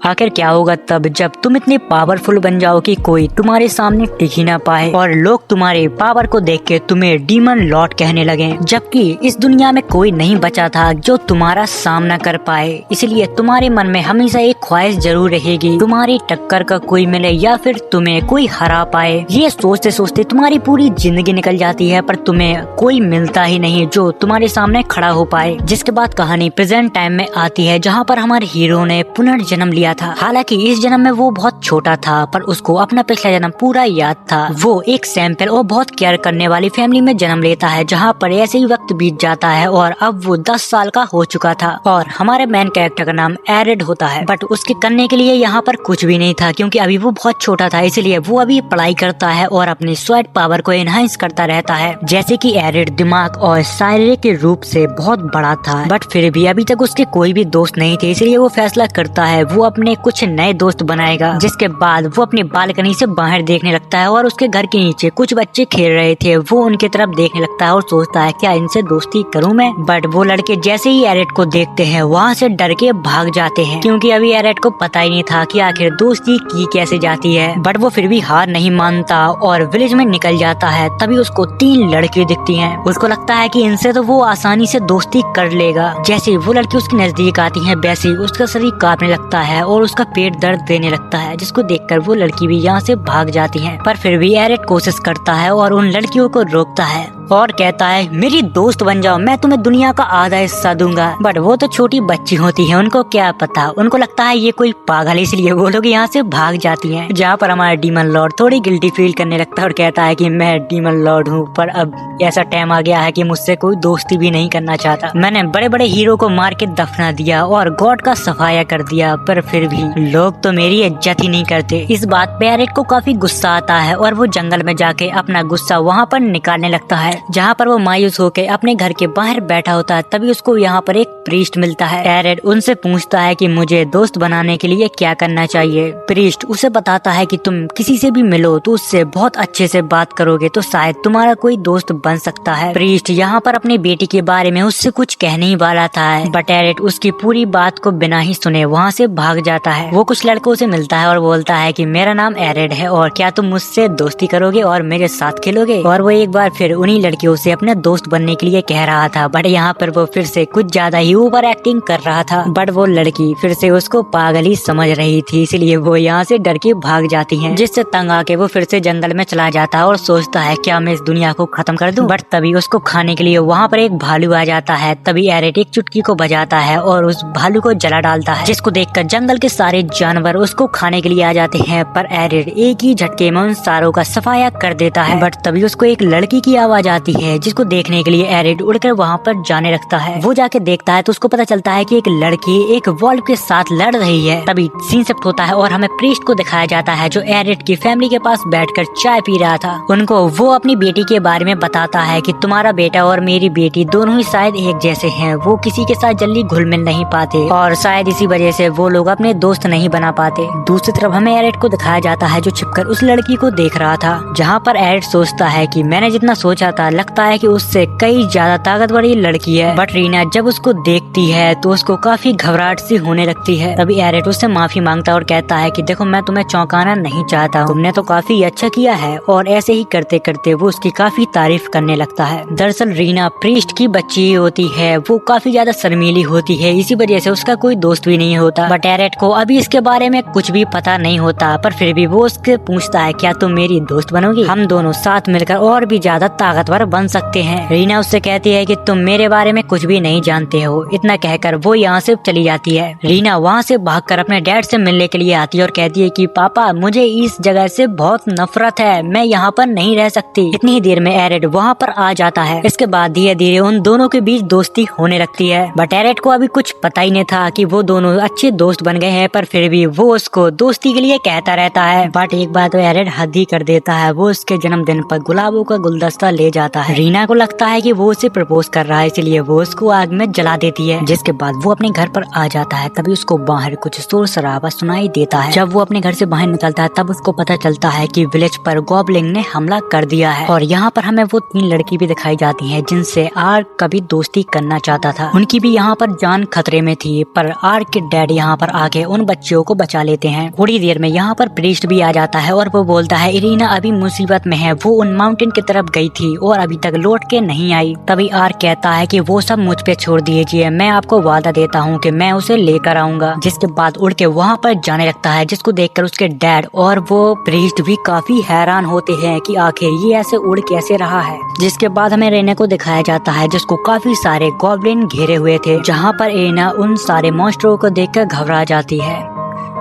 आखिर क्या होगा तब जब तुम इतने पावरफुल बन जाओ कि कोई तुम्हारे सामने टिक ही ना पाए और लोग तुम्हारे पावर को देख के तुम्हें डीमन लॉर्ड कहने लगे, जबकि इस दुनिया में कोई नहीं बचा था जो तुम्हारा सामना कर पाए। इसलिए तुम्हारे मन में हमेशा एक ख्वाहिश जरूर रहेगी, तुम्हारी टक्कर का कोई मिले या फिर तुम्हें कोई हरा पाए। ये सोचते सोचते तुम्हारी पूरी जिंदगी निकल जाती है, पर तुम्हें कोई मिलता ही नहीं जो तुम्हारे सामने खड़ा हो पाए। जिसके बाद कहानी प्रेजेंट टाइम में आती है, जहाँ पर हमारे हीरो ने पुनर्जन्म लिया था। हालांकि इस जन्म में वो बहुत छोटा था, पर उसको अपना पिछला जन्म पूरा याद था। वो एक सैंपल और बहुत केयर करने वाली फैमिली में जन्म लेता है, जहाँ पर ऐसे ही वक्त बीत जाता है और अब वो 10 साल का हो चुका था और हमारे मेन कैरेक्टर का नाम एरिड होता है। बट उसके करने के लिए यहाँ पर कुछ भी नहीं था, क्योंकि अभी वो बहुत छोटा था। इसलिए वो अभी पढ़ाई करता है और अपनी स्वाइट पावर को एनहांस करता रहता है। जैसे कि एरिड दिमाग और शारीरिक के रूप से बहुत बड़ा था, बट फिर भी अभी तक उसके कोई भी दोस्त नहीं थे। इसलिए वो फैसला करता है वो अपने कुछ नए दोस्त बनाएगा। जिसके बाद वो अपनी बालकनी से बाहर देखने लगता है और उसके घर के नीचे कुछ बच्चे खेल रहे थे। वो उनकी तरफ देखने लगता है और सोचता है क्या इनसे दोस्ती करूं मैं। बट वो लड़के जैसे ही एरिड को देखते हैं वहाँ से डर के भाग जाते हैं, क्योंकि अभी एरिड को पता ही नहीं था कि आखिर दोस्ती की कैसे जाती है। बट वो फिर भी हार नहीं मानता और विलेज में निकल जाता है। तभी उसको 3 लड़की दिखती हैं। उसको लगता है कि इनसे तो वो आसानी से दोस्ती कर लेगा। जैसे ही वो लड़की उसके नजदीक आती है, वैसे ही उसका शरीर कांपने लगता है और उसका पेट दर्द देने लगता है, जिसको देखकर वो लड़की भी यहाँ से भाग जाती है। पर फिर भी एरिड कोशिश करता है और उन लड़कियों को रोकता है और कहता है मेरी दोस्त बन जाओ, मैं तुम्हें दुनिया का आधा हिस्सा दूंगा। बट वो तो छोटी बच्ची होती है, उनको क्या पता। उनको लगता है ये कोई पागल है, इसलिए वो लोग यहाँ से भाग जाती हैं। जहाँ पर हमारा डीमन लॉर्ड थोड़ी गिल्टी फील करने लगता है और कहता है कि मैं डीमन लॉर्ड हूँ, पर अब ऐसा टाइम आ गया है कि मुझसे कोई दोस्ती भी नहीं करना चाहता। मैंने बड़े बड़े हीरो को मार के दफना दिया और गॉड का सफाया कर दिया, पर फिर भी लोग तो मेरी इज्जत ही नहीं करते। इस बात पे एरिड को काफी गुस्सा आता है और वो जंगल में जाके अपना गुस्सा वहाँ पर निकालने लगता है, जहाँ पर वो मायूस होकर अपने घर के बाहर बैठा होता है। तभी उसको यहाँ पर एक प्रीस्ट मिलता है। एरिड उनसे पूछता है कि मुझे दोस्त बनाने के लिए क्या करना चाहिए। प्रीस्ट उसे बताता है कि तुम किसी से भी मिलो तो उससे बहुत अच्छे से बात करोगे तो शायद तुम्हारा कोई दोस्त बन सकता है। प्रीस्ट यहाँ पर अपनी बेटी के बारे में उससे कुछ कहने ही वाला था, बट एरिड उसकी पूरी बात को बिना ही सुने वहाँ से भाग जाता है। वो कुछ लड़कों से मिलता है और बोलता है कि मेरा नाम एरिड है और क्या तुम मुझसे दोस्ती करोगे और मेरे साथ खेलोगे। और वो एक बार फिर उन्हीं लड़कियों से अपने दोस्त बनने के लिए कह रहा था, बट यहाँ पर वो फिर से कुछ ज्यादा ही ओवर एक्टिंग कर रहा था। बट वो लड़की फिर से उसको पागल ही समझ रही थी, इसलिए वो यहाँ से डर के भाग जाती है। जिससे तंग आके वो फिर से जंगल में चला जाता है और सोचता है क्या मैं इस दुनिया को खत्म कर दूं। बट तभी उसको खाने के लिए वहाँ पर एक भालू आ जाता है। तभी एरिड एक चुटकी को बजाता है और उस भालू को जला डालता है, जिसको देखकर जंगल के सारे जानवर उसको खाने के लिए आ जाते हैं। पर एरिड एक ही झटके में उन सारों का सफाया कर देता है। बट तभी उसको एक लड़की की आवाज आती है, जिसको देखने के लिए एरिड उड़कर वहाँ पर जाने लगता है। वो जाके देखता है तो उसको पता चलता है कि एक लड़की एक वॉल्व के साथ लड़ रही है। तभी सीन शिफ्ट होता है और हमें प्रीस्ट को दिखाया जाता है, जो एरिड की फैमिली के पास बैठकर चाय पी रहा था। उनको वो अपनी बेटी के बारे में बताता है कि तुम्हारा बेटा और मेरी बेटी दोनों ही शायद एक जैसे हैं, वो किसी के साथ जल्दी घुल मिल नहीं पाते और शायद इसी वजह से वो लोग अपने दोस्त नहीं बना पाते। दूसरी तरफ हमें एरिड को दिखाया जाता है, जो छिपकर उस लड़की को देख रहा था। जहाँ पर एरिड सोचता है कि मैंने जितना सोचा था, लगता है कि उससे कई ज्यादा ताकतवर ये लड़की है। बट रीना जब उसको देखती है तो उसको काफी घबराहट सी होने लगती है। तभी एरिड उससे माफी मांगता है और कहता है कि देखो मैं तुम्हें चौंकाना नहीं चाहता, तुमने तो काफी अच्छा किया है। और ऐसे ही करते करते वो उसकी काफी तारीफ करने लगता है। दरअसल रीना प्रीस्ट की बच्ची होती है, वो काफी ज्यादा शर्मीली होती है, इसी वजह से उसका कोई दोस्त भी नहीं होता। बट एरिड को अभी इसके बारे में कुछ भी पता नहीं होता, पर फिर भी वो उससे पूछता है क्या तुम मेरी दोस्त बनोगी, हम दोनों साथ मिलकर और भी ज्यादा ताकतवर बन सकते हैं। रीना उससे कहती है कि तुम मेरे बारे में कुछ भी नहीं जानते हो। इतना कहकर वो यहाँ से चली जाती है। रीना वहाँ से भागकर अपने डैड से मिलने के लिए आती है और कहती है कि पापा मुझे इस जगह से बहुत नफरत है, मैं यहाँ पर नहीं रह सकती। इतनी ही देर में एरिड वहाँ पर आ जाता है। इसके बाद धीरे धीरे उन दोनों के बीच दोस्ती होने लगती है। बट एरिड को अभी कुछ पता ही नहीं था कि वो दोनों अच्छे दोस्त बन गए हैं, पर फिर भी वो उसको दोस्ती के लिए कहता रहता है। बट एक बार तो एरिड हद ही कर देता है, वो उसके जन्मदिन पर गुलाबों का गुलदस्ता ले जाता जाता है। रीना को लगता है कि वो उसे प्रपोज कर रहा है, इसलिए वो उसको आग में जला देती है। जिसके बाद वो अपने घर पर आ जाता है। तभी उसको बाहर कुछ शोर शराबा सुनाई देता है। जब वो अपने घर से बाहर निकलता है तब उसको पता चलता है कि विलेज पर गॉब्लिन ने हमला कर दिया है। और यहाँ पर हमें वो 3 लड़की भी दिखाई जाती है जिनसे आर्क कभी दोस्ती करना चाहता था। उनकी भी यहाँ पर जान खतरे में थी, पर आर्क के डैड यहाँ पर आके उन बच्चों को बचा लेते हैं। थोड़ी देर में यहाँ पर प्रीस्ट भी आ जाता है और वो बोलता है इरीना अभी मुसीबत में है, वो उन माउंटेन की तरफ गई थी और अभी तक लौट के नहीं आई। तभी आर्क कहता है कि वो सब मुझ पे छोड़ दीजिए, मैं आपको वादा देता हूँ कि मैं उसे लेकर आऊंगा। जिसके बाद उड़ के वहाँ पर जाने लगता है, जिसको देखकर उसके डैड और वो प्रीस्ट भी काफी हैरान होते हैं कि आखिर ये ऐसे उड़ कैसे रहा है। जिसके बाद हमें रेना को दिखाया जाता है जिसको काफी सारे गॉब्लिन घेरे हुए थे, जहाँ पर रेना उन सारे मॉन्स्टरों को देखकर घबरा जाती है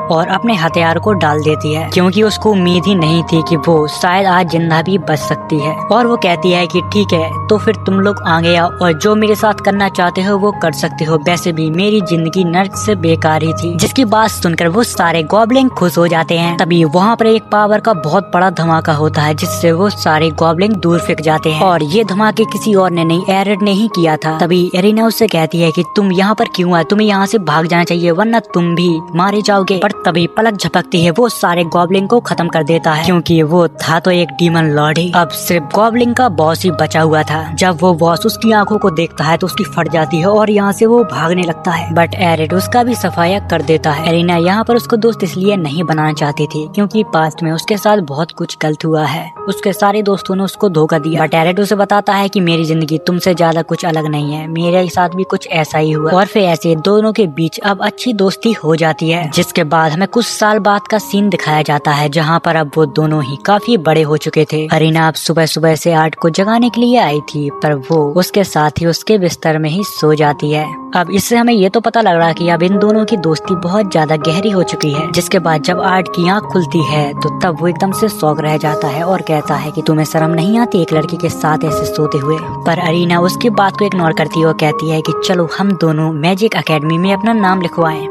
और अपने हथियार को डाल देती है, क्योंकि उसको उम्मीद ही नहीं थी कि वो शायद आज जिंदा भी बच सकती है। और वो कहती है कि ठीक है तो फिर तुम लोग आगे आओ और जो मेरे साथ करना चाहते हो वो कर सकते हो, वैसे भी मेरी जिंदगी नर्क से बेकार ही थी। जिसकी बात सुनकर वो सारे गॉब्लिन खुश हो जाते हैं। तभी वहाँ पर एक पावर का बहुत बड़ा धमाका होता है जिससे वो सारे गॉब्लिन दूर फेंक जाते हैं। और ये धमाके किसी और ने नहीं, एरिड ने ही किया था। तभी एरिना उससे कहती है कि तुम यहाँ पर क्यों आए, तुम्हें यहाँ से भाग जाना चाहिए वरना तुम भी मारे जाओगे। तभी पलक झपकती है, वो सारे गॉब्लिन को खत्म कर देता है, क्योंकि वो था तो एक डीमन लॉर्ड ही, अब सिर्फ गॉब्लिन का बॉस ही बचा हुआ था। जब वो बॉस उसकी आंखों को देखता है तो उसकी फट जाती है और यहाँ से वो भागने लगता है, बट एरिड उसका भी सफाया कर देता है। एरिना यहाँ पर उसको दोस्त इसलिए नहीं बनाना चाहती थी क्योंकि पास्ट में उसके साथ बहुत कुछ गलत हुआ है, उसके सारे दोस्तों ने उसको धोखा दिया। बट एरिड उसे बताता है कि मेरी जिंदगी तुमसे ज्यादा कुछ अलग नहीं है, मेरे साथ भी कुछ ऐसा ही हुआ। और फिर ऐसे दोनों के बीच अब अच्छी दोस्ती हो जाती है। जिसके बाद हमें कुछ साल बाद का सीन दिखाया जाता है जहाँ पर अब वो दोनों ही काफी बड़े हो चुके थे। अरीना अब सुबह सुबह से आर्ट को जगाने के लिए आई थी, पर वो उसके साथ ही उसके बिस्तर में ही सो जाती है। अब इससे हमें ये तो पता लग रहा है कि अब इन दोनों की दोस्ती बहुत ज्यादा गहरी हो चुकी है। जिसके बाद जब आर्ट की आँख खुलती है तो तब वो एकदम से शॉक रह जाता है और कहता है कि तुम्हें शर्म नहीं आती एक लड़की के साथ ऐसे सोते हुए। पर अरीना उसकी बात को इग्नोर करती है और कहती है कि चलो हम दोनों मैजिक एकेडमी में अपना नाम लिखवाएं।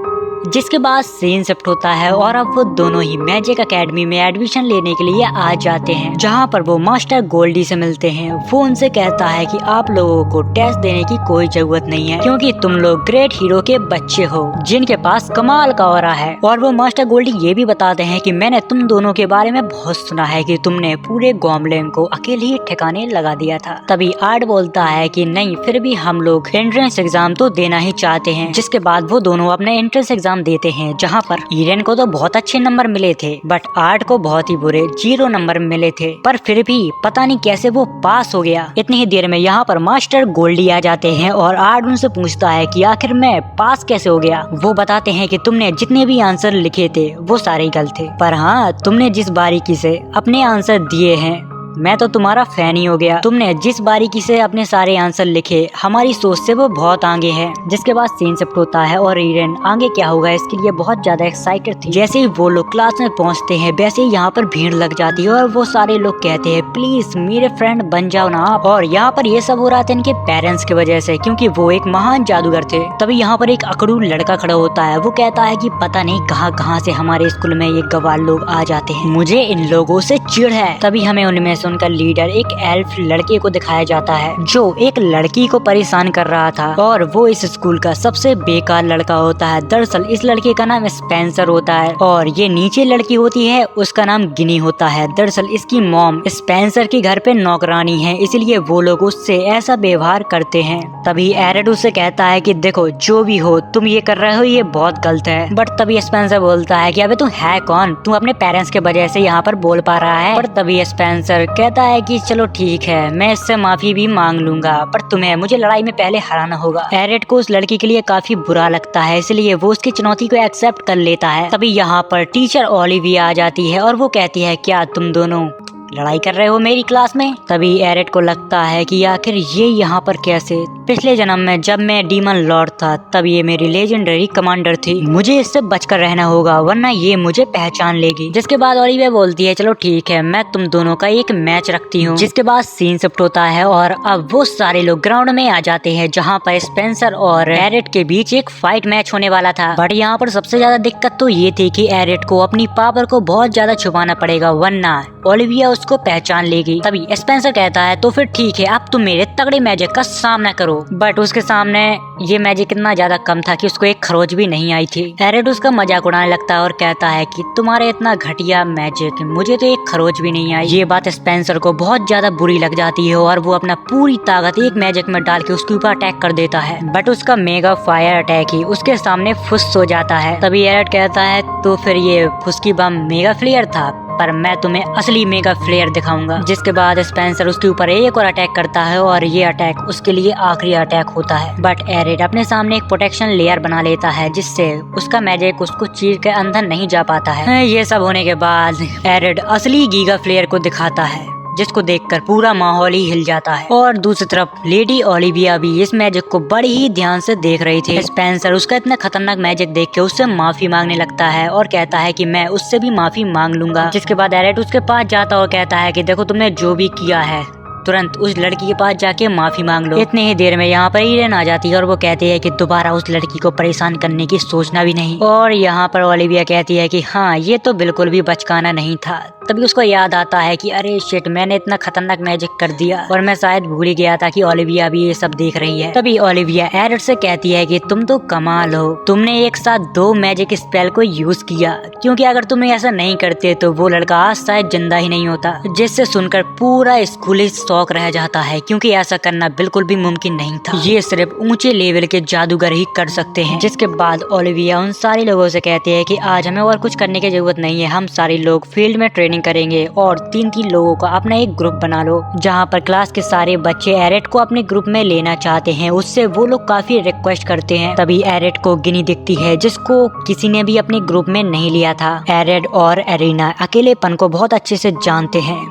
जिसके बाद सीन शिफ्ट होता है और अब वो दोनों ही मैजिक एकेडमी में एडमिशन लेने के लिए आ जाते हैं, जहाँ पर वो मास्टर गोल्डी से मिलते हैं। वो उनसे कहता है कि आप लोगों को टेस्ट देने की कोई जरूरत नहीं है क्योंकि तुम लोग ग्रेट हीरो के बच्चे हो जिनके पास कमाल का ऑरा है। और वो मास्टर गोल्डी ये भी बताते हैं कि मैंने तुम दोनों के बारे में बहुत सुना है कि तुमने पूरे गॉब्लिन को अकेले ही ठिकाने लगा दिया था। तभी आर्ट बोलता है कि नहीं, फिर भी हम लोग एंट्रेंस एग्जाम तो देना ही चाहते हैं। जिसके बाद वो दोनों अपने एंट्रेंस एग्जाम देते हैं, जहाँ पर ईरेन को तो बहुत अच्छे नंबर मिले थे बट आर्ट को बहुत ही बुरे 0 नंबर मिले थे, पर फिर भी पता नहीं कैसे वो पास हो गया। इतनी ही देर में यहाँ पर मास्टर गोल्डी आ जाते हैं और आर्ट उनसे पूछता है कि आखिर मैं पास कैसे हो गया। वो बताते हैं कि तुमने जितने भी आंसर लिखे थे वो सारे गलत थे, पर हाँ तुमने जिस बारीकी से अपने आंसर दिए हैं मैं तो तुम्हारा फैन ही हो गया। तुमने जिस बारीकी से अपने सारे आंसर लिखे हमारी सोच से वो बहुत आगे है। जिसके बाद सीन शिफ्ट होता है और ईरेन आगे क्या होगा इसके लिए बहुत ज्यादा एक्साइटेड थी। जैसे ही वो लोग क्लास में पहुंचते हैं वैसे ही यहाँ पर भीड़ लग जाती है और वो सारे लोग कहते हैं प्लीज मेरे फ्रेंड बन जाओ ना आप। और यहाँ पर ये सब हो रहा था इनके पेरेंट्स की वजह से, क्योंकि वो एक महान जादूगर थे। तभी यहाँ पर एक अकड़ू लड़का खड़ा होता है। वो कहता है कि पता नहीं कहाँ से हमारे स्कूल में ये गवार लोग आ जाते हैं, मुझे इन लोगों से चिढ़ है। तभी हमें उनमें उनका लीडर एक एल्फ लड़के को दिखाया जाता है जो एक लड़की को परेशान कर रहा था और वो इस स्कूल का सबसे बेकार लड़का होता है। दरअसल इस लड़के का नाम स्पेंसर होता है और ये नीचे लड़की होती है उसका नाम गिनी होता है। दरअसल इसकी मॉम स्पेंसर के घर पे नौकरानी है, इसलिए वो लोग उससे ऐसा व्यवहार करते हैं। तभी एरिड उससे कहता है कि देखो जो भी हो तुम ये कर रहे हो ये बहुत गलत है। बट तभी स्पेंसर बोलता है कि अबे तू है कौन, तू अपने पेरेंट्स के वजह से यहाँ पर बोल पा रहा है। पर तभी स्पेंसर कहता है कि चलो ठीक है मैं इससे माफी भी मांग लूंगा, पर तुम्हें मुझे लड़ाई में पहले हराना होगा। एरिड को उस लड़की के लिए काफी बुरा लगता है, इसलिए वो उसकी चुनौती को एक्सेप्ट कर लेता है। तभी यहाँ पर टीचर ओलिविया आ जाती है और वो कहती है क्या तुम दोनों लड़ाई कर रहे हो मेरी क्लास में। तभी एरिड को लगता है कि आखिर ये यहाँ पर कैसे, पिछले जन्म में जब मैं डीमन लॉर्ड था तब ये मेरी लेजेंडरी कमांडर थी, मुझे इससे बचकर रहना होगा वरना ये मुझे पहचान लेगी। जिसके बाद ओलिविया बोलती है चलो ठीक है मैं तुम दोनों का एक मैच रखती हूँ। जिसके बाद सीन शिफ्ट होता है और अब वो सारे लोग ग्राउंड में आ जाते हैं जहाँ पर स्पेंसर और एरिड के बीच एक फाइट मैच होने वाला था। बट यहाँ पर सबसे ज्यादा दिक्कत तो ये थी कि एरिड को अपनी पावर को बहुत ज्यादा छुपाना पड़ेगा वरना ओलिविया उसको पहचान लेगी। तभी स्पेंसर कहता है तो फिर ठीक है, अब तुम मेरे तगड़े मैजिक का सामना करो। बट उसके सामने ये मैजिक इतना ज्यादा कम था कि उसको एक खरोच भी नहीं आई थी। एरिड उसका मजाक उड़ाने लगता है और कहता है कि तुम्हारे इतना घटिया मैजिक, मुझे तो एक खरोच भी नहीं आई। ये बात स्पेंसर को बहुत ज्यादा बुरी लग जाती है और वो अपना पूरी ताकत एक मैजिक में डाल के उसके ऊपर अटैक कर देता है। बट उसका मेगा फायर अटैक ही उसके सामने फुस हो जाता है। तभी एरिड कहता है तो फिर ये फुसकी बम मेगा फ्लेयर था, पर मैं तुम्हें असली मेगा फ्लेयर दिखाऊंगा। जिसके बाद स्पेंसर उसके ऊपर एक और अटैक करता है और ये अटैक उसके लिए आखिरी अटैक होता है। बट एरिड अपने सामने एक प्रोटेक्शन लेयर बना लेता है जिससे उसका मैजिक उसको चीर के अंदर नहीं जा पाता है। ये सब होने के बाद एरिड असली गीगा फ्लेयर को दिखाता है, जिसको देखकर पूरा माहौल ही हिल जाता है। और दूसरी तरफ लेडी ओलिविया भी इस मैजिक को बड़ी ही ध्यान से देख रही थी। स्पेंसर उसका इतना खतरनाक मैजिक देख के उससे माफी मांगने लगता है और कहता है कि मैं उससे भी माफी मांग लूंगा। जिसके बाद एरिड उसके पास जाता और कहता है कि देखो तुमने जो भी किया है तुरंत उस लड़की के पास जाके माफी मांग लो। इतनी ही देर में यहाँ पर ईरेन आ जाती है और वो कहती है कि दोबारा उस लड़की को परेशान करने की सोचना भी नहीं। और यहाँ पर ओलिविया कहती है कि हाँ ये तो बिल्कुल भी बचकाना नहीं था। तभी उसको याद आता है कि अरे शिट, मैंने इतना खतरनाक मैजिक कर दिया और मैं शायद भूल ही गया था कि ओलिविया भी ये सब देख रही है। तभी ओलिविया एरिड से कहती है कि तुम तो कमाल हो, तुमने एक साथ 2 मैजिक स्पेल को यूज किया, क्योंकि अगर तुम ऐसा नहीं करते तो वो लड़का आज शायद जिंदा ही नहीं होता। जिससे सुनकर पूरा स्कूल ही शौक रह जाता है, क्योंकि ऐसा करना बिल्कुल भी मुमकिन नहीं था। ये सिर्फ ऊंचे लेवल के जादूगर ही कर सकते हैं। जिसके बाद ओलिविया उन सारे लोगों से कहती है कि आज हमें और कुछ करने की जरूरत नहीं है, हम सारे लोग फील्ड में ट्रेनिंग करेंगे और 3-3 लोगों का अपना एक ग्रुप बना लो। जहाँ पर क्लास के सारे बच्चे एरिड को अपने ग्रुप में लेना चाहते हैं, उससे वो लोग काफी रिक्वेस्ट करते हैं। तभी एरिड को गिनी दिखती है जिसको किसी ने भी अपने ग्रुप में नहीं लिया था। एरिड और एरिना अकेलेपन को बहुत अच्छे से जानते हैं।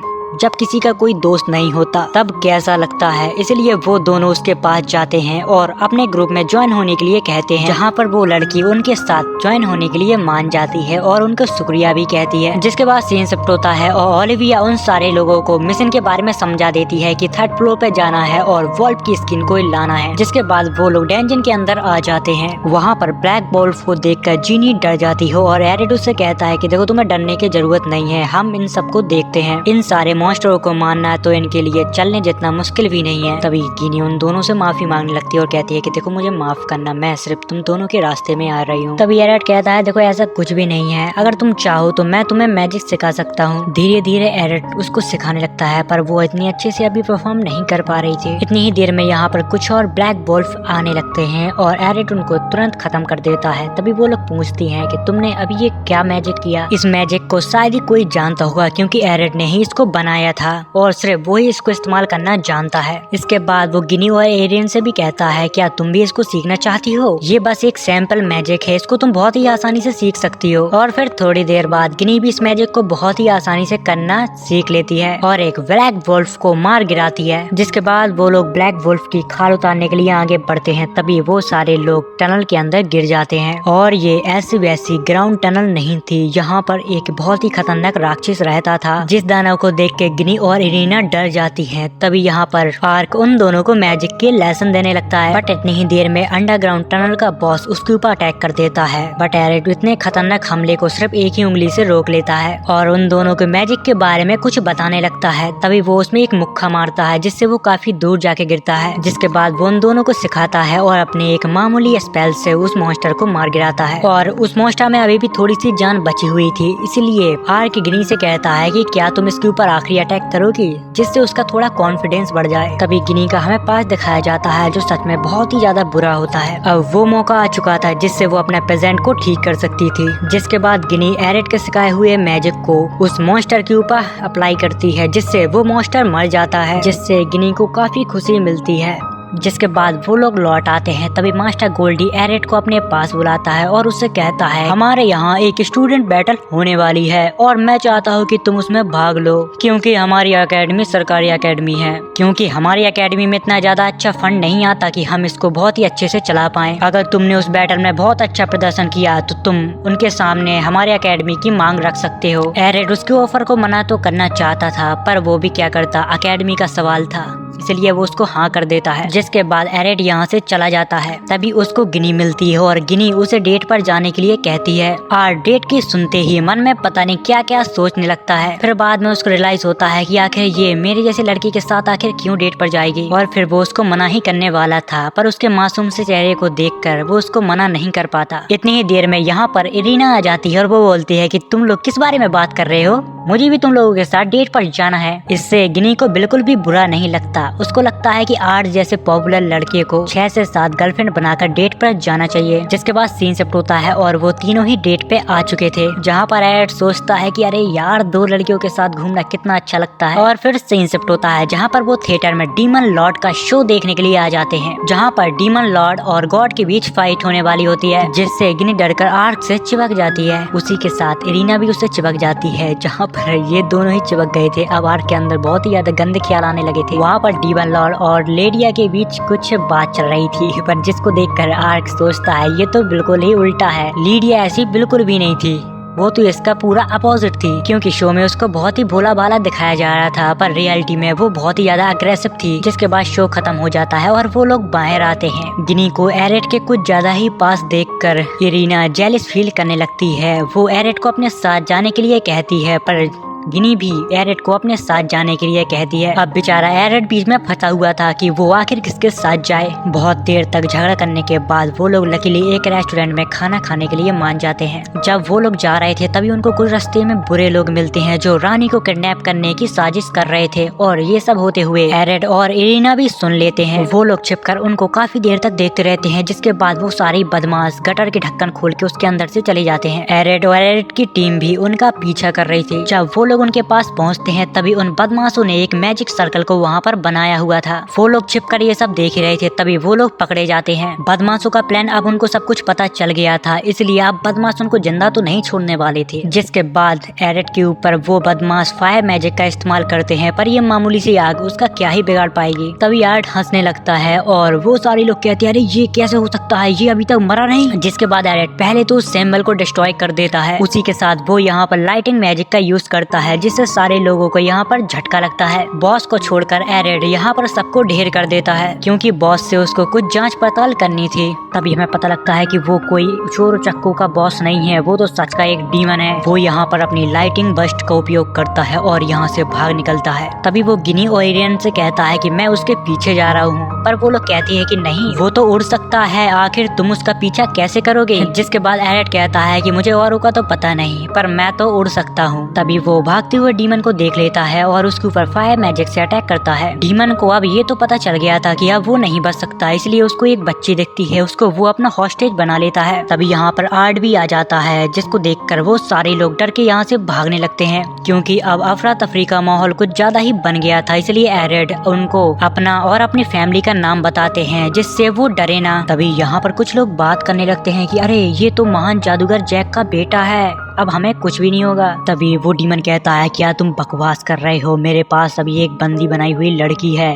जब किसी का कोई दोस्त नहीं होता तब कैसा लगता है, इसलिए वो दोनों उसके पास जाते हैं और अपने ग्रुप में ज्वाइन होने के लिए कहते हैं। जहाँ पर वो लड़की उनके साथ ज्वाइन होने के लिए मान जाती है और उनका शुक्रिया भी कहती है। जिसके बाद सीन शिफ्ट होता है और ओलिविया उन सारे लोगों को मिशन के बारे में समझा देती है कि 3rd फ्लोर पे जाना है और वॉल्फ की स्किन को लाना है। जिसके बाद वो लोग डंजन के अंदर आ जाते हैं। वहाँ पर ब्लैक वॉल्फ को देखकर जीनी डर जाती है और एरिड उससे कहता है कि देखो तुम्हें डरने की जरूरत नहीं है, हम इन सबको देखते हैं। इन सारे मॉन्स्टरों को मारना तो इनके लिए चलने जितना मुश्किल भी नहीं है। तभी गिनी उन दोनों से माफी मांगने लगती है और कहती है कि देखो मुझे माफ करना, मैं सिर्फ तुम दोनों के रास्ते में आ रही हूँ। तभी एरिड कहता है देखो ऐसा कुछ भी नहीं है, अगर तुम चाहो तो मैं तुम्हें मैजिक सिखा सकता हूँ। धीरे धीरे एरिड उसको सिखाने लगता है, पर वो इतनी अच्छे से अभी परफॉर्म नहीं कर पा रही थी। इतनी ही देर में यहाँ पर कुछ और ब्लैक वॉल्फ आने लगते हैं और एरिड उनको तुरंत खत्म कर देता है। तभी वो लोग पूछती हैं कि तुमने अभी ये क्या मैजिक किया। इस मैजिक को शायद ही कोई जानता होगा, क्योंकि एरिड ने ही इसको बनाया था और सिर्फ वही इसको इस्तेमाल करना जानता है। इसके बाद वो गिनी और एरियन से भी कहता है क्या तुम भी इसको सीखना चाहती हो, ये बस एक सैंपल मैजिक है, इसको तुम बहुत ही आसानी से सीख सकती हो। और फिर थोड़ी देर बाद गिनी भी इस मैजिक को बहुत ही आसानी से करना सीख लेती है और एक ब्लैक वुल्फ को मार गिराती है। जिसके बाद वो लोग ब्लैक वुल्फ की खाल उतारने के लिए आगे बढ़ते हैं। तभी वो सारे लोग टनल के अंदर गिर जाते हैं और ये ऐसी वैसी ग्राउंड टनल नहीं थी, यहाँ पर एक बहुत ही खतरनाक राक्षस रहता था, जिस दानव को देख के गिनी और इरीना डर जाती है। तभी यहाँ पर आर्क उन दोनों को मैजिक के लेसन देने लगता है। बट इतनी ही देर में अंडरग्राउंड टनल का बॉस उसके ऊपर अटैक कर देता है। बट एरिड इतने खतरनाक हमले को सिर्फ एक ही उंगली से रोक लेता है और उन दोनों के मैजिक के बारे में कुछ बताने लगता है। तभी वो उसमें एक मुक्का मारता है जिससे वो काफी दूर जाके गिरता है। जिसके बाद वो उन दोनों को सिखाता है और अपने एक मामूली स्पेल से उस मॉन्स्टर को मार गिराता है। और उस मॉन्स्टर में अभी भी थोड़ी सी जान बची हुई थी, इसलिए आर्क गिनी से कहता है कि क्या तुम इसके ऊपर आखिरी अटैक करोगी, जिससे उसका थोड़ा कॉन्फिडेंस बढ़ जाए। तभी गिनी का हमें पास दिखाया जाता है जो सच में बहुत ही ज्यादा बुरा होता है। अब वो मौका आ चुका था जिससे वो अपने प्रेजेंट को ठीक कर सकती थी। जिसके बाद गिनी एरिड के सिखाए हुए मैजिक को उस मॉन्स्टर के ऊपर अप्लाई करती है, जिससे वो मॉन्स्टर मर जाता है, जिससे गिनी को काफी खुशी मिलती है। जिसके बाद वो लोग लौट आते हैं। तभी मास्टर गोल्डी एरिड को अपने पास बुलाता है और उससे कहता है हमारे यहाँ एक स्टूडेंट बैटल होने वाली है और मैं चाहता हूँ कि तुम उसमें भाग लो, क्योंकि हमारी एकेडमी सरकारी एकेडमी है। क्योंकि हमारी एकेडमी में इतना ज्यादा अच्छा फंड नहीं आता कि हम इसको बहुत ही अच्छे से चला पाएं। अगर तुमने उस बैटल में बहुत अच्छा प्रदर्शन किया तो तुम उनके सामने हमारे एकेडमी की मांग रख सकते हो। एरिड उसके ऑफर को मना तो करना चाहता था, पर वो भी क्या करता, एकेडमी का सवाल था। इसलिए वो उसको हाँ कर देता है। जिसके बाद एरेड यहाँ से चला जाता है। तभी उसको गिनी मिलती है और गिनी उसे डेट पर जाने के लिए कहती है। और डेट की सुनते ही मन में पता नहीं क्या क्या सोचने लगता है। फिर बाद में उसको रियलाइज होता है कि आखिर ये मेरी जैसी लड़की के साथ आखिर क्यों डेट पर जाएगी। और फिर वो उसको मना ही करने वाला था, पर उसके मासूम से चेहरे को देखकर वो उसको मना नहीं कर पाता। इतनी ही देर में यहाँ पर इरीना आ जाती है और वो बोलती है कि तुम लोग किस बारे में बात कर रहे हो, मुझे भी तुम लोगों के साथ डेट पर जाना है। इससे गिनी को बिल्कुल भी बुरा नहीं लगता। उसको लगता है कि आर्ट जैसे पॉपुलर लड़के को 6 से 7 गर्लफ्रेंड बनाकर डेट पर जाना चाहिए। जिसके बाद सीन शिफ्ट होता है और वो तीनों ही डेट पे आ चुके थे, जहाँ पर एड सोचता है कि अरे यार 2 लड़कियों के साथ घूमना कितना अच्छा लगता है। और फिर सीन शिफ्ट होता है जहाँ पर वो थिएटर में डीमन लॉर्ड का शो देखने के लिए आ जाते हैं, जहाँ पर डीमन लॉर्ड और गॉड के बीच फाइट होने वाली होती है, जिससे गिनी डरकर आर्क से चिपक जाती है। उसी के साथ इरीना भी उससे चिपक जाती है, जहाँ पर ये दोनों ही चिपक गए थे। अब आर्क के अंदर बहुत ही ज्यादा गंदे ख्याल आने लगे थे। वहाँ पर डीमन लॉर्ड और लेडिया के बीच कुछ बात चल रही थी, पर जिसको देखकर आर्क सोचता है ये तो बिल्कुल ही उल्टा है। लीडिया ऐसी बिल्कुल भी नहीं थी, वो तो इसका पूरा अपोजिट थी, क्योंकि शो में उसको बहुत ही भोला भाला दिखाया जा रहा था, पर रियलिटी में वो बहुत ही ज्यादा अग्रेसिव थी। जिसके बाद शो खत्म हो जाता है और वो लोग बाहर आते हैं। गिनी को एरेट के कुछ ज्यादा ही पास देखकर इरीना जेलस फील करने लगती है। वो एरेट को अपने साथ जाने के लिए कहती है, पर गिनी भी एरेट को अपने साथ जाने के लिए कहती है। अब बेचारा एरेट बीच में फंसा हुआ था कि वो आखिर किसके साथ जाए। बहुत देर तक झगड़ा करने के बाद वो लोग लकीली एक रेस्टोरेंट में खाना खाने के लिए मान जाते हैं। जब वो लोग जा रहे थे तभी उनको कुछ रास्ते में बुरे लोग मिलते हैं जो रानी को किडनैप करने की साजिश कर रहे थे, और ये सब होते हुए एरेट और इरीना भी सुन लेते हैं। वो लोग छिपकर उनको काफी देर तक देखते रहते हैं, जिसके बाद वो सारी बदमाश गटर के ढक्कन खोल के उसके अंदर से चले जाते हैं। एरेट और एरेट की टीम भी उनका पीछा कर रही थी। जब वो लोग उनके पास पहुंचते हैं तभी उन बदमाशों ने एक मैजिक सर्कल को वहां पर बनाया हुआ था। वो लोग छिपकर ये सब देख रहे थे, तभी वो लोग पकड़े जाते हैं। बदमाशों का प्लान अब उनको सब कुछ पता चल गया था, इसलिए अब बदमाश उनको जिंदा तो नहीं छोड़ने वाले थे। जिसके बाद एरेट के ऊपर वो बदमाश फायर मैजिक का इस्तेमाल करते हैं, पर ये मामूली सी आग उसका क्या ही बिगाड़ पाएगी। तभी आर्ट हंसने लगता है और वो सारे लोग कहते हैं अरे ये कैसे हो सकता है, ये अभी तक मरा नहीं। जिसके बाद एरेट पहले तो उस सिंबल को डिस्ट्रॉय कर देता है। उसी के साथ वो यहाँ पर लाइटिंग मैजिक का यूज करता है, जिससे सारे लोगों को यहाँ पर झटका लगता है। बॉस को छोड़कर एरेड यहाँ पर सबको ढेर कर देता है, क्योंकि बॉस से उसको कुछ जांच पड़ताल करनी थी। तभी हमें पता लगता है कि वो कोई चोर चक्कों का बॉस नहीं है, वो तो सच का एक डीमन है। वो यहाँ पर अपनी लाइटिंग बस्ट का उपयोग करता है और यहाँ से भाग निकलता है। तभी वो गिनी और एरियन से कहता है कि मैं उसके पीछे जा रहा हूँ, पर वो लोग कहती है कि नहीं, वो तो उड़ सकता है, आखिर तुम उसका पीछा कैसे करोगे। जिसके बाद एरेड कहता है कि मुझे औरों का तो पता नहीं, पर मैं तो उड़ सकता हूँ। तभी वो भागते हुए डीमन को देख लेता है और उसके ऊपर फायर मैजिक से अटैक करता है। डीमन को अब ये तो पता चल गया था कि अब वो नहीं बच सकता, इसलिए उसको एक बच्ची दिखती है, उसको वो अपना हॉस्टेज बना लेता है। तभी यहाँ पर आर्ट भी आ जाता है, जिसको देखकर वो सारे लोग डर के यहाँ से भागने लगते हैं, क्योंकि अब अफरा तफरी का माहौल कुछ ज्यादा ही बन गया था। इसलिए एरेड उनको अपना और अपनी फैमिली का नाम बताते हैं, जिससे वो डरे ना। तभी यहाँ पर कुछ लोग बात करने लगते हैं कि अरे ये तो महान जादूगर जैक का बेटा है, अब हमें कुछ भी नहीं होगा। तभी वो डीमन कहता है क्या तुम बकवास कर रहे हो, मेरे पास अभी एक बंदी बनाई हुई लड़की है,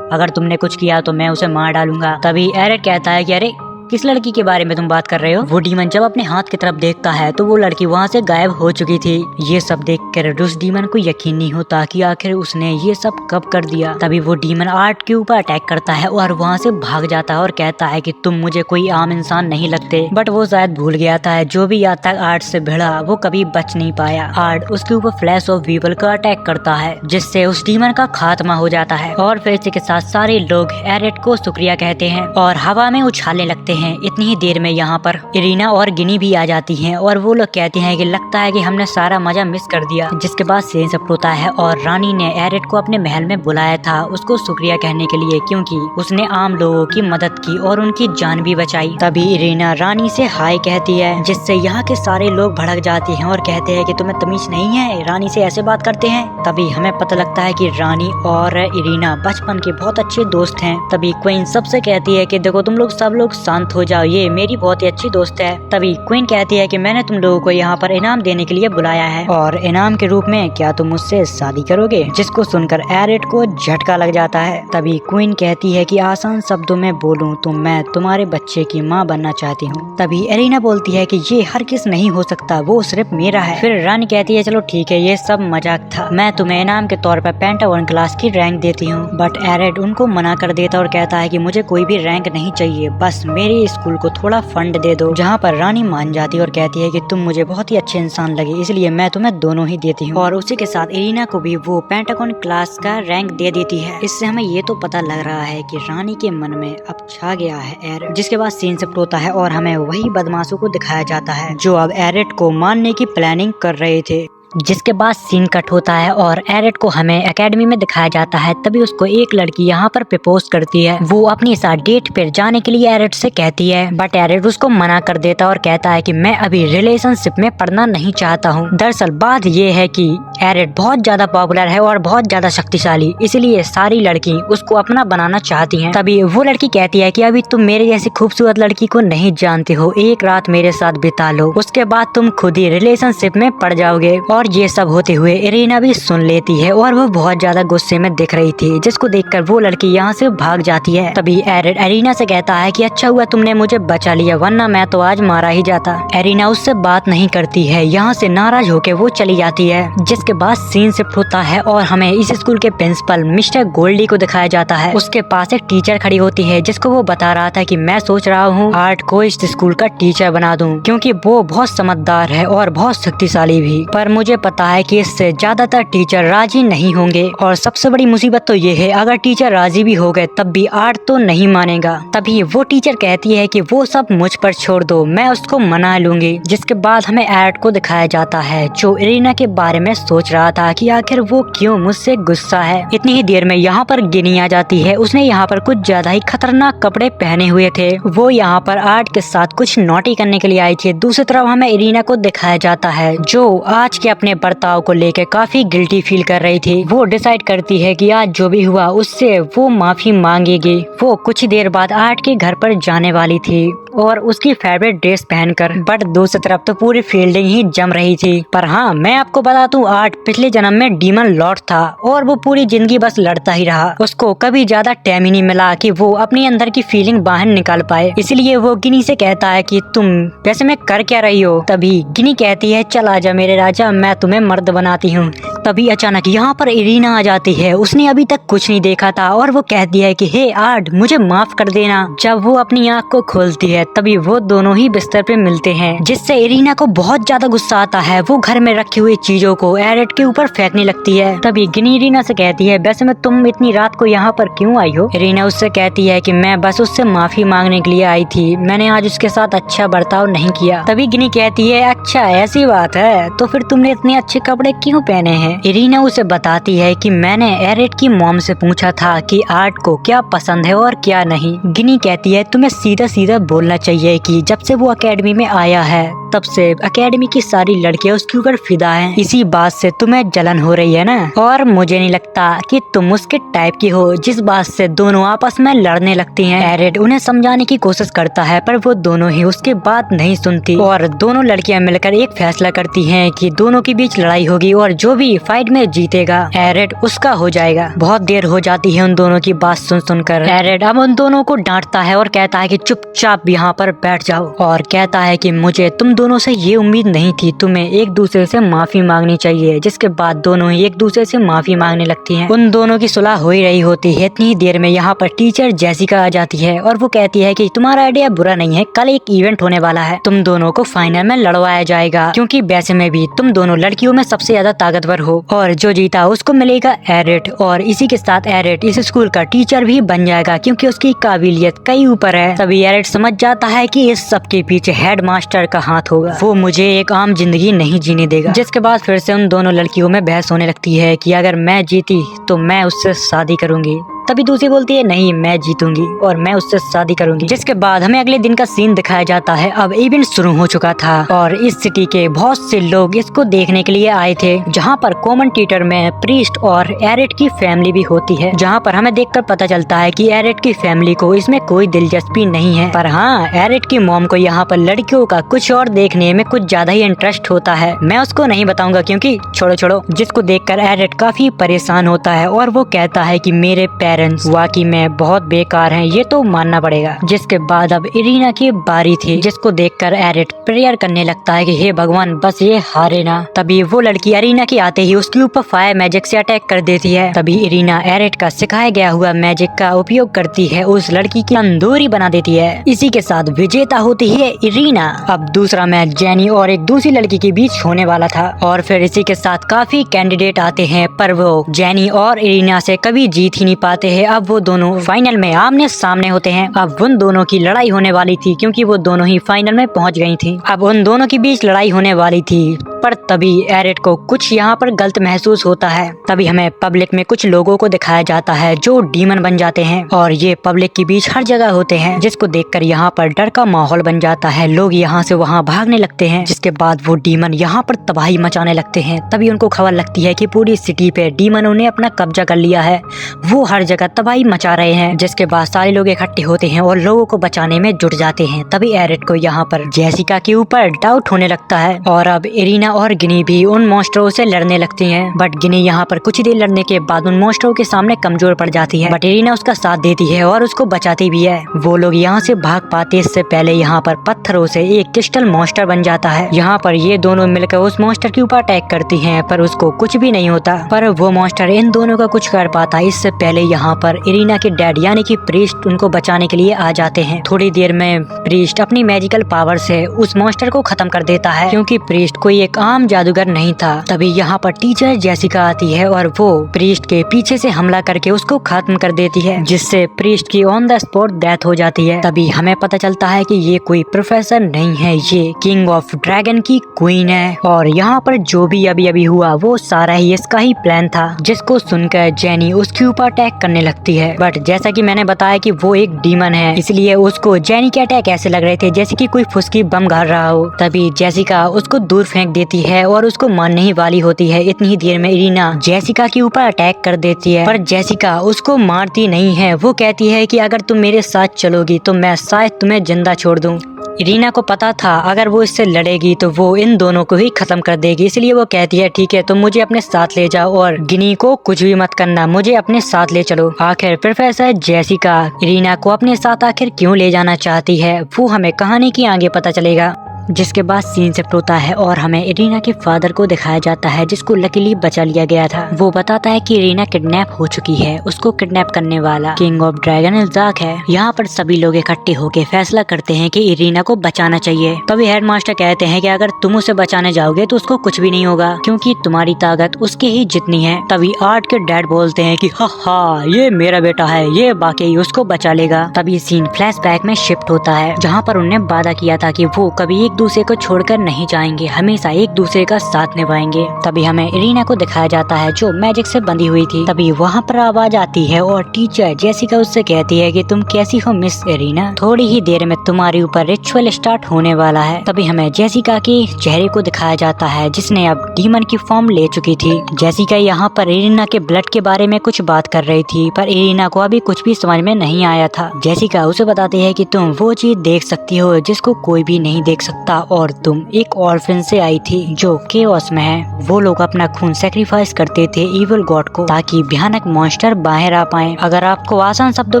अगर तुमने कुछ किया तो मैं उसे मार डालूंगा। तभी एरेड कहता है कि अरे किस लड़की के बारे में तुम बात कर रहे हो। वो डीमन जब अपने हाथ की तरफ देखता है तो वो लड़की वहाँ से गायब हो चुकी थी। ये सब देखकर उस डीमन को यकीन नहीं होता कि आखिर उसने ये सब कब कर दिया। तभी वो डीमन आर्ट के ऊपर अटैक करता है और वहाँ से भाग जाता है और कहता है कि तुम मुझे कोई आम इंसान नहीं लगते। बट वो शायद भूल गया था, जो भी आज तक आर्ट से भिड़ा वो कभी बच नहीं पाया। आर्ट उसके ऊपर फ्लैश ऑफ वीवल का अटैक करता है, जिससे उस डीमन का खात्मा हो जाता है। और फिर इसी के साथ सारे लोग एरेट को शुक्रिया कहते हैं और हवा में उछालने लगते हैं। इतनी ही देर में यहाँ पर इरीना और गिनी भी आ जाती हैं और वो लोग कहते हैं कि लगता है कि हमने सारा मजा मिस कर दिया। जिसके बाद सीन सब होता है और रानी ने एरेट को अपने महल में बुलाया था उसको शुक्रिया कहने के लिए, क्योंकि उसने आम लोगों की मदद की और उनकी जान भी बचाई। तभी इरीना रानी से हाय कहती है, जिससे यहाँ के सारे लोग भड़क जाते हैं और कहते हैं कि तुम्हें तमीज नहीं है, रानी से ऐसे बात करते हैं। तभी हमें पता लगता है कि रानी और इरीना बचपन के बहुत अच्छे दोस्त हैं। तभी क्वीन सबसे कहती है कि देखो तुम लोग सब लोग शांत शांत हो जाओ, ये मेरी बहुत ही अच्छी दोस्त है। तभी क्वीन कहती है कि मैंने तुम लोगों को यहाँ पर इनाम देने के लिए बुलाया है और इनाम के रूप में क्या तुम मुझसे शादी करोगे? जिसको सुनकर एरिड को झटका लग जाता है। तभी क्वीन कहती है कि आसान शब्दों में बोलूं तो मैं तुम्हारे बच्चे की माँ बनना चाहती हूँ। तभी एरिना बोलती है कि ये हर किस नहीं हो सकता, वो सिर्फ मेरा है। फिर रानी कहती है चलो ठीक है, ये सब मजाक था, मैं तुम्हें इनाम के तौर पर पेंटागन क्लास की रैंक देती हूँ। बट एरिड उनको मना कर देता और कहता है कि मुझे कोई भी रैंक नहीं चाहिए, बस मेरे स्कूल को थोड़ा फंड दे दो। जहाँ पर रानी मान जाती है और कहती है कि तुम मुझे बहुत ही अच्छे इंसान लगे, इसलिए मैं तुम्हें दोनों ही देती हूँ। और उसी के साथ एरिना को भी वो पेंटागन क्लास का रैंक दे देती है। इससे हमें ये तो पता लग रहा है कि रानी के मन में अब छा गया है एरिड। जिसके बाद सीन शिफ्ट होता है और हमें वही बदमाशों को दिखाया जाता है जो अब एरिड को मारने की प्लानिंग कर रहे थे। जिसके बाद सीन कट होता है और एरिड को हमें एकेडमी में दिखाया जाता है। तभी उसको एक लड़की यहाँ पर प्रपोज करती है। वो अपनी साथ डेट पर जाने के लिए एरिड से कहती है, बट एरिड उसको मना कर देता और कहता है कि मैं अभी रिलेशनशिप में पढ़ना नहीं चाहता हूँ। दरअसल बात ये है कि एरिड बहुत ज्यादा पॉपुलर है और बहुत ज्यादा शक्तिशाली, इसलिए सारी लड़की उसको अपना बनाना चाहती हैं। तभी वो लड़की कहती है कि अभी तुम मेरे जैसी खूबसूरत लड़की को नहीं जानते हो, एक रात मेरे साथ बिता लो, उसके बाद तुम खुद ही रिलेशनशिप में पड़ जाओगे। और ये सब होते हुए एरिना भी सुन लेती है और वो बहुत ज्यादा गुस्से में दिख रही थी, जिसको देखकर वो लड़की यहाँ से भाग जाती है। तभी एरिड एरिना से कहता है कि अच्छा हुआ तुमने मुझे बचा लिया, वरना मैं तो आज मारा ही जाता। एरिना उससे बात नहीं करती है, यहाँ से नाराज होकर वो चली जाती है। जिसके बाद सीन शिफ्ट होता है और हमें इस स्कूल के प्रिंसिपल मिस्टर गोल्डी को दिखाया जाता है। उसके पास एक टीचर खड़ी होती है जिसको वो बता रहा था कि मैं सोच रहा हूँ आर्ट को इस स्कूल का टीचर बना दूं, क्योंकि वो बहुत समझदार है और बहुत शक्तिशाली भी, पर मुझे पता है कि इससे ज्यादातर टीचर राजी नहीं होंगे। और सबसे बड़ी मुसीबत तो ये है, अगर टीचर राजी भी हो गए तब भी आर्ट तो नहीं मानेगा। तभी वो टीचर कहती है कि वो सब मुझ पर छोड़ दो, मैं उसको मना लूंगी। जिसके बाद हमें आर्ट को दिखाया जाता है जो एरिना के बारे में सोच रहा था कि आखिर वो क्यों मुझसे गुस्सा है। इतनी ही देर में यहाँ पर गिनी आ जाती है। उसने यहाँ पर कुछ ज्यादा ही खतरनाक कपड़े पहने हुए थे। वो यहाँ पर आर्ट के साथ कुछ नॉटी करने के लिए आई थी। दूसरी तरफ हमें एरिना को दिखाया जाता है जो आज के अपने बर्ताव को लेकर काफी गिल्टी फील कर रही थी। वो डिसाइड करती है कि आज जो भी हुआ उससे वो माफी मांगेगी। वो कुछ देर बाद आर्ट के घर पर जाने वाली थी और उसकी फेवरेट ड्रेस पहनकर, बट दूसरी तरफ तो पूरी फील्डिंग ही जम रही थी। पर हाँ, मैं आपको बता दूं, आर्ट पिछले जन्म में डीमन लॉर्ड था और वो पूरी जिंदगी बस लड़ता ही रहा। उसको कभी ज्यादा टाइम ही नहीं मिला कि वो अपनी अंदर की फीलिंग बाहर निकाल पाए। इसलिए वो गिनी से कहता है कि तुम वैसे में कर क्या रही हो। तभी गिनी कहती है चल आजा मेरे राजा, मैं तुम्हें मर्द बनाती हूँ। तभी अचानक यहाँ पर एरिना आ जाती है। उसने अभी तक कुछ नहीं देखा था और वो कहती है कि हे आर्ट, मुझे माफ कर देना। जब वो अपनी आँख को खोलती है तभी वो दोनों ही बिस्तर पे मिलते हैं, जिससे एरिना को बहुत ज्यादा गुस्सा आता है। वो घर में रखी हुई चीजों को एरिड के ऊपर फेंकने लगती है। तभी गिनी एरिना से कहती है वैसे में तुम इतनी रात को यहाँ पर क्यों आई हो। एरिना उससे कहती है कि मैं बस उससे माफी मांगने के लिए आई थी, मैंने आज उसके साथ अच्छा बर्ताव नहीं किया। तभी गिनी कहती है अच्छा ऐसी बात है, तो फिर तुमने इतने अच्छे कपड़े क्यों पहने हैं। एरिना उसे बताती है कि मैंने एरिड की मॉम से पूछा था कि आर्ट को क्या पसंद है और क्या नहीं। गिनी कहती है तुम्हें सीधा सीधा बोलना चाहिए कि जब से वो एकेडमी में आया है तब से एकेडमी की सारी लड़कियां उसके ऊपर फिदा हैं। इसी बात से तुम्हें जलन हो रही है ना, और मुझे नहीं लगता कि तुम उसके टाइप की हो, जिस बात से दोनों आपस में लड़ने लगती हैं। एरिड उन्हें समझाने की कोशिश करता है पर वो दोनों ही उसकी बात नहीं सुनती और दोनों लड़कियां मिलकर एक फैसला करती हैं कि दोनों के बीच लड़ाई होगी और जो भी फाइट में जीतेगा एरिड उसका हो जाएगा। बहुत देर हो जाती है उन दोनों की बात सुन सुनकर। एरिड अब उन दोनों को डांटता है और कहता है कि चुपचाप यहाँ पर बैठ जाओ, और कहता है कि मुझे तुम दोनों से ये उम्मीद नहीं थी, तुम्हें एक दूसरे से माफी मांगनी चाहिए। जिसके बाद दोनों ही एक दूसरे से माफी मांगने लगती हैं। उन दोनों की सुलह हो ही रही होती है। इतनी देर में यहाँ पर टीचर जेसिका आ जाती है और वो कहती है कि तुम्हारा आइडिया बुरा नहीं है, कल एक इवेंट होने वाला है, तुम दोनों को फाइनल में लड़वाया जाएगा, क्योंकि वैसे में भी तुम दोनों लड़कियों में सबसे ज्यादा ताकतवर हो और जो जीता उसको मिलेगा एरिड, और इसी के साथ एरिड इस स्कूल का टीचर भी बन जाएगा क्योंकि उसकी काबिलियत कई ऊपर है। तभी एरिड समझ जाता है कि इस सब के पीछे हेड मास्टर का हाथ होगा, वो मुझे एक आम जिंदगी नहीं जीने देगा। जिसके बाद फिर से उन दोनों लड़कियों में बहस होने लगती है कि अगर मैं जीती तो मैं उससे शादी करूंगी। तभी दूसरी बोलती है नहीं मैं जीतूंगी और मैं उससे शादी करूंगी। जिसके बाद हमें अगले दिन का सीन दिखाया जाता है। अब इवेंट शुरू हो चुका था और इस सिटी के बहुत से लोग इसको देखने के लिए आए थे, जहाँ पर कॉमन थिएटर में प्रीस्ट और एरिट की फैमिली भी होती है, जहाँ पर हमें देखकर पता चलता है कि एरिट की फैमिली को इसमें कोई दिलचस्पी नहीं है। पर हाँ, एरिट की मॉम को यहाँ पर लड़कियों का कुछ और देखने में कुछ ज्यादा ही इंटरेस्ट होता है। मैं उसको नहीं बताऊंगा क्योंकि छोड़ो, जिसको देखकर एरिट काफी परेशान होता है और वो कहता है कि मेरे पेरेंट्स वाकई में बहुत बेकार हैं, ये तो मानना पड़ेगा। जिसके बाद अब इरीना की बारी थी, जिसको देखकर एरिट प्रेयर करने लगता है कि हे भगवान बस ये हारे ना। तभी वो लड़की इरीना के आते ही उसके ऊपर फायर मैजिक से अटैक कर देती है। तभी इरीना एरिट का सिखाया गया हुआ मैजिक का उपयोग करती है, उस लड़की की तंदूरी बना देती है। इसी के साथ विजेता होती है इरीना। अब दूसरा मैच जेनी और एक दूसरी लड़की के बीच होने वाला था और फिर इसी के साथ काफी कैंडिडेट आते हैं, पर वो जेनी और इरीना से कभी जीत ही नहीं पाते हैं। अब वो दोनों फाइनल में आमने सामने होते हैं। अब उन दोनों की लड़ाई होने वाली थी क्योंकि वो दोनों ही फाइनल में पहुंच गई थी। अब उन दोनों के बीच लड़ाई होने वाली थी, पर तभी एरिट को कुछ यहाँ पर गलत महसूस होता है। तभी हमें पब्लिक में कुछ लोगों को दिखाया जाता है जो डीमन बन जाते हैं और ये पब्लिक के बीच हर जगह होते हैं, जिसको देखकर यहाँ पर डर का माहौल बन जाता है। लोग यहाँ से वहाँ भागने लगते हैं। जिसके बाद वो डीमन यहाँ पर तबाही मचाने लगते हैं। तभी उनको खबर लगती है कि पूरी सिटी पे डीमनों ने अपना कब्जा कर लिया है, वो हर जगह तबाही मचा रहे हैं। जिसके बाद सारे लोग इकट्ठे होते हैं और लोगों को बचाने में जुट जाते हैं। तभी एरिट को यहाँ पर जेसिका के ऊपर डाउट होने लगता है और अब इरीना और गिनी भी उन मॉन्स्टरों से लड़ने लगती हैं। बट गिनी यहाँ पर कुछ देर लड़ने के बाद उन मॉन्स्टरों के सामने कमजोर पड़ जाती है, बट इरीना उसका साथ देती है और उसको बचाती भी है। वो लोग यहाँ से भाग पाते इससे पहले यहाँ पर पत्थरों से एक क्रिस्टल मॉन्स्टर बन जाता है। यहाँ पर ये दोनों मिलकर उस मॉन्स्टर के ऊपर अटैक करती हैं, पर उसको कुछ भी नहीं होता। पर वो मॉन्स्टर इन दोनों का कुछ कर पाता इससे पहले यहाँ पर इरीना के डैड यानी कि प्रीस्ट उनको बचाने के लिए आ जाते हैं। थोड़ी देर में प्रीस्ट अपनी मैजिकल पावर से उस मॉन्स्टर को खत्म कर देता है क्योंकि प्रीस्ट कोई एक आम जादूगर नहीं था। तभी यहाँ पर टीचर जेसिका आती है और वो प्रीस्ट के पीछे से हमला करके उसको खत्म कर देती है, जिससे प्रीस्ट की ऑन द स्पॉट डेथ हो जाती है। तभी हमें पता चलता है कि ये कोई प्रोफेसर नहीं है, ये किंग ऑफ ड्रैगन की क्वीन है और यहाँ पर जो भी अभी हुआ वो सारा ही इसका ही प्लान था। जिसको सुनकर जेनी उसके ऊपर अटैक करने लगती है, बट जैसा कि मैंने बताया कि वो एक डीमन है, इसलिए उसको जेनी के अटैक ऐसे लग रहे थे जैसे कि कोई फुसकी बम घर रहा हो। तभी जेसिका उसको दूर फेंक देती है और उसको मारने ही वाली होती है। इतनी ही देर में इरीना जेसिका के ऊपर अटैक कर देती है, पर जेसिका उसको मारती नहीं है। वो कहती है कि अगर तुम मेरे साथ चलोगी तो मैं शायद तुम्हें जिंदा छोड़ दूं। इरीना को पता था अगर वो इससे लड़ेगी तो वो इन दोनों को ही खत्म कर देगी, इसलिए वो कहती है ठीक है तुम मुझे अपने साथ ले जाओ और गिनी को कुछ भी मत करना, मुझे अपने साथ ले चलो। आखिर प्रोफेसर जेसिका इरीना को अपने साथ आखिर क्यों ले जाना चाहती है वो हमें कहानी की आगे पता चलेगा। जिसके बाद सीन शिफ्ट होता है और हमें इरीना के फादर को दिखाया जाता है, जिसको लकीली बचा लिया गया था। वो बताता है कि इरीना किडनैप हो चुकी है, उसको किडनैप करने वाला किंग ऑफ ड्रैगन इल्जाक है। यहाँ पर सभी लोग इकट्ठे होकर फैसला करते हैं कि इरीना को बचाना चाहिए। तभी हेडमास्टर कहते हैं कि अगर तुम उसे बचाने जाओगे तो उसको कुछ भी नहीं होगा क्योंकि तुम्हारी ताकत उसके ही जितनी है। तभी आर्ट के डैड बोलते हैं कि हा ये मेरा बेटा है, ये बाकी उसको बचा लेगा। तभी सीन फ्लैशबैक में शिफ्ट होता है जहाँ पर उन्हें वादा किया था कि वो कभी एक दूसरे को छोड़कर नहीं जाएंगे, हमेशा एक दूसरे का साथ निभाएंगे। तभी हमें इरीना को दिखाया जाता है जो मैजिक से बंधी हुई थी। तभी वहाँ पर आवाज आती है और टीचर जेसिका उससे कहती है कि तुम कैसी हो मिस इरीना, थोड़ी ही देर में तुम्हारे ऊपर रिचुअल स्टार्ट होने वाला है। तभी हमें जेसिका के चेहरे को दिखाया जाता है जिसने अब डीमन की फॉर्म ले चुकी थी। जेसिका यहाँ पर इरीना के ब्लड के बारे में कुछ बात कर रही थी, पर इरीना को अभी कुछ भी समझ में नहीं आया था। जेसिका उसे बताती है कि तुम वो चीज देख सकती हो जिसको कोई भी नहीं देख सकता और तुम एक ऑर्फन से आई थी जो केओस में है। वो लोग अपना खून सैक्रिफाइस करते थे इविल गॉड को ताकि भयानक मॉन्स्टर बाहर आ पाए। अगर आपको आसान शब्दों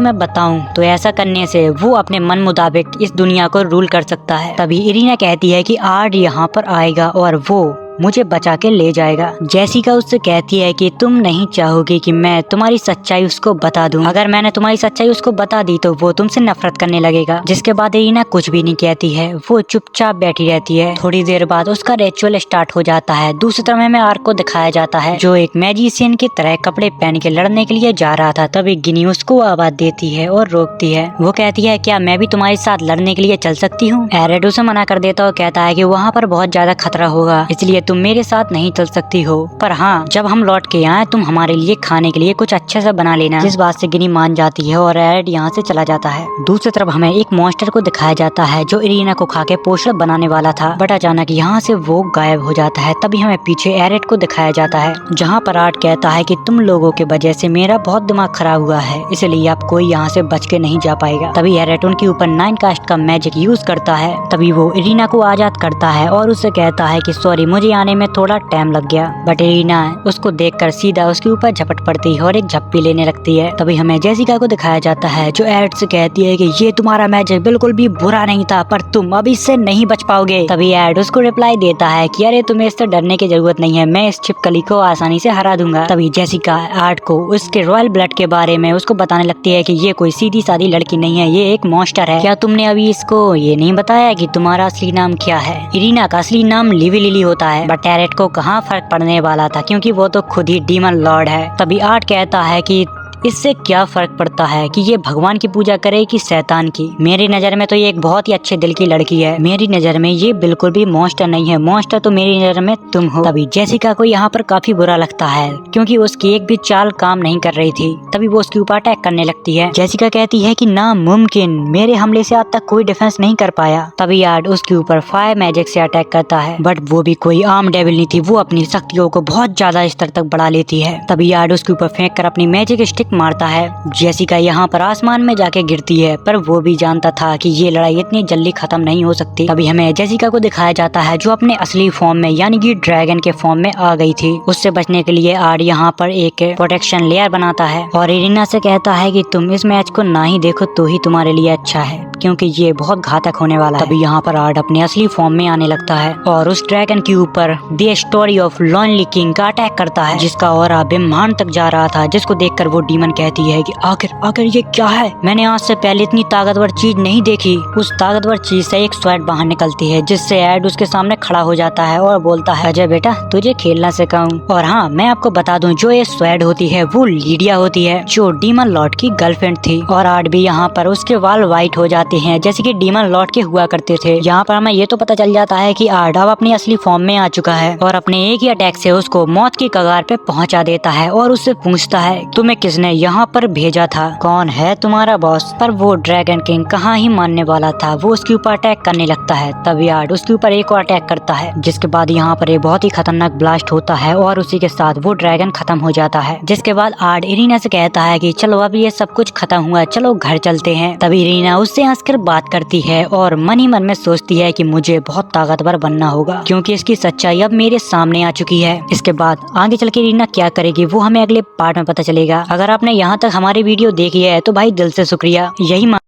में बताऊं तो ऐसा करने से वो अपने मन मुताबिक इस दुनिया को रूल कर सकता है। तभी इरीना कहती है कि आर्ट यहाँ पर आएगा और वो मुझे बचा के ले जाएगा। जेसिका उससे कहती है कि तुम नहीं चाहोगी कि मैं तुम्हारी सच्चाई उसको बता दूं। अगर मैंने तुम्हारी सच्चाई उसको बता दी तो वो तुमसे नफरत करने लगेगा। जिसके बाद इरीना कुछ भी नहीं कहती है, वो चुपचाप बैठी रहती है। थोड़ी देर बाद उसका रिचुअल स्टार्ट हो जाता है। दूसरी तरफ में आर्क को दिखाया जाता है जो एक मैजिशियन की तरह कपड़े पहन के लड़ने के लिए जा रहा था। तभी गिनी उसको आवाज देती है और रोकती है। वो कहती है क्या मैं भी तुम्हारे साथ लड़ने के लिए चल सकती हूँ? एरिड उसे मना कर देता और कहता है कि वहाँ पर बहुत ज्यादा खतरा होगा, इसलिए तुम मेरे साथ नहीं चल सकती हो, पर हाँ जब हम लौट के आए तुम हमारे लिए खाने के लिए कुछ अच्छा सा बना लेना। जिस बात से गिनी मान जाती है और एड यहाँ से चला जाता है। दूसरी तरफ हमें एक मॉन्स्टर को दिखाया जाता है जो इरीना को खा के पोषण बनाने वाला था, बट अचानक यहाँ से वो गायब हो जाता है। तभी हमें पीछे एरेट को दिखाया जाता है जहाँ पर आर्ट कहता है कि तुम लोगों के वजह से मेरा बहुत दिमाग खराब हुआ है, इसलिए अब कोई यहाँ से बच के नहीं जा पाएगा। तभी एरेट उनके ऊपर 9 कास्ट का मैजिक यूज करता है। तभी वो इरीना को आजाद करता है और उससे कहता है कि सॉरी मुझे आने में थोड़ा टाइम लग गया, बट इरीना उसको देखकर सीधा उसके ऊपर झपट पड़ती है और एक झप्पी लेने लगती है। तभी हमें जेसिका को दिखाया जाता है जो एड से कहती है कि ये तुम्हारा मैजिक बिल्कुल भी बुरा नहीं था, पर तुम अब इससे नहीं बच पाओगे। तभी एड उसको रिप्लाई देता है कि अरे तुम्हें इससे डरने की जरूरत नहीं है, मैं इस छिपकली को आसानी से हरा दूंगा। तभी जेसिका आर्ट को उसके रॉयल ब्लड के बारे में उसको बताने लगती है कि ये कोई सीधी सादी लड़की नहीं है, ये एक मॉन्स्टर है। क्या तुमने अभी इसको ये नहीं बताया कि तुम्हारा असली नाम क्या है? इरीना का असली नाम लिवी लिली होता है, बट एरेट को कहाँ फर्क पड़ने वाला था क्योंकि वो तो खुद ही डीमन लॉर्ड है। तभी आर्ट कहता है कि इससे क्या फर्क पड़ता है कि ये भगवान की पूजा करे कि शैतान की। मेरी नजर में तो ये एक बहुत ही अच्छे दिल की लड़की है, मेरी नजर में ये बिल्कुल भी मॉन्स्टर नहीं है, मॉन्स्टर तो मेरी नजर में तुम हो। तभी जेसिका को यहाँ पर काफी बुरा लगता है क्योंकि उसकी एक भी चाल काम नहीं कर रही थी। तभी वो उसके ऊपर अटैक करने लगती है। जेसिका कहती है कि नामुमकिन, मेरे हमले से आज तक कोई डिफेंस नहीं कर पाया। तभी आर्ट उसके ऊपर फायर मैजिक से अटैक करता है, बट वो भी कोई आम डेविल नहीं थी, वो अपनी शक्तियों को बहुत ज्यादा स्तर तक बढ़ा लेती है। तभी आर्ट उसके ऊपर फेंक कर अपनी मैजिक स्टिक मारता है। जेसिका यहाँ पर आसमान में जाके गिरती है, पर वो भी जानता था कि ये लड़ाई इतनी जल्दी खत्म नहीं हो सकती। तभी हमें जेसिका को दिखाया जाता है जो अपने असली फॉर्म में यानी कि ड्रैगन के फॉर्म में आ गई थी। उससे बचने के लिए आर्ट यहाँ पर एक प्रोटेक्शन लेयर बनाता है और इरीना से कहता है कि तुम इस मैच को ना ही देखो तो ही तुम्हारे लिए अच्छा है क्योंकि ये बहुत घातक होने वाला है। तभी यहाँ पर आर्ट अपने असली फॉर्म में आने लगता है और उस ड्रैगन के ऊपर the story of lonely king का अटैक करता है जिसका ऑरा ब्रह्मांड तक जा रहा था, जिसको देखकर वो डीमन कहती है कि आखिर ये क्या है, मैंने आज से पहले इतनी ताकतवर चीज नहीं देखी। उस ताकतवर चीज से एक स्वैड बाहर निकलती है जिससे एड उसके सामने खड़ा हो जाता है और बोलता है अजय बेटा तुझे खेलना सिखाऊं। और हाँ मैं आपको बता दूं जो ये स्वैड होती है वो लीडिया होती है जो डीमन लॉर्ड की गर्लफ्रेंड थी। और आर्ट भी यहाँ पर उसके बाल व्हाइट हो जाते हैं जैसे कि डीमन लॉर्ड के हुआ करते थे। यहाँ पर हमें ये तो पता चल जाता है कि आर्ट अब अपनी असली फॉर्म में आ चुका है और अपने एक ही अटैक से उसको मौत की कगार पे पहुंचा देता है और उससे पूछता है तुम्हें किसने यहाँ पर भेजा था, कौन है तुम्हारा बॉस। पर वो ड्रैगन किंग कहाँ ही मानने वाला था, वो उसके ऊपर अटैक करने लगता है। तभी आर्ट उसके ऊपर एक और अटैक करता है जिसके बाद यहाँ पर एक बहुत ही खतरनाक ब्लास्ट होता है और उसी के साथ वो ड्रैगन खत्म हो जाता है। जिसके बाद आर्ट इरीना से कहता है कि चलो अब ये सब कुछ खत्म हुआ, चलो घर चलते हैं। तभी इरीना उससे हंसकर बात करती है और मन ही मन में सोचती है कि मुझे बहुत ताकतवर बनना होगा क्योंकि इसकी सच्चाई अब मेरे सामने आ चुकी है। इसके बाद आगे चल के इरीना क्या करेगी वो हमें अगले पार्ट में पता चलेगा। अगर आपने यहाँ तक हमारी वीडियो देखी है तो भाई दिल से शुक्रिया। यही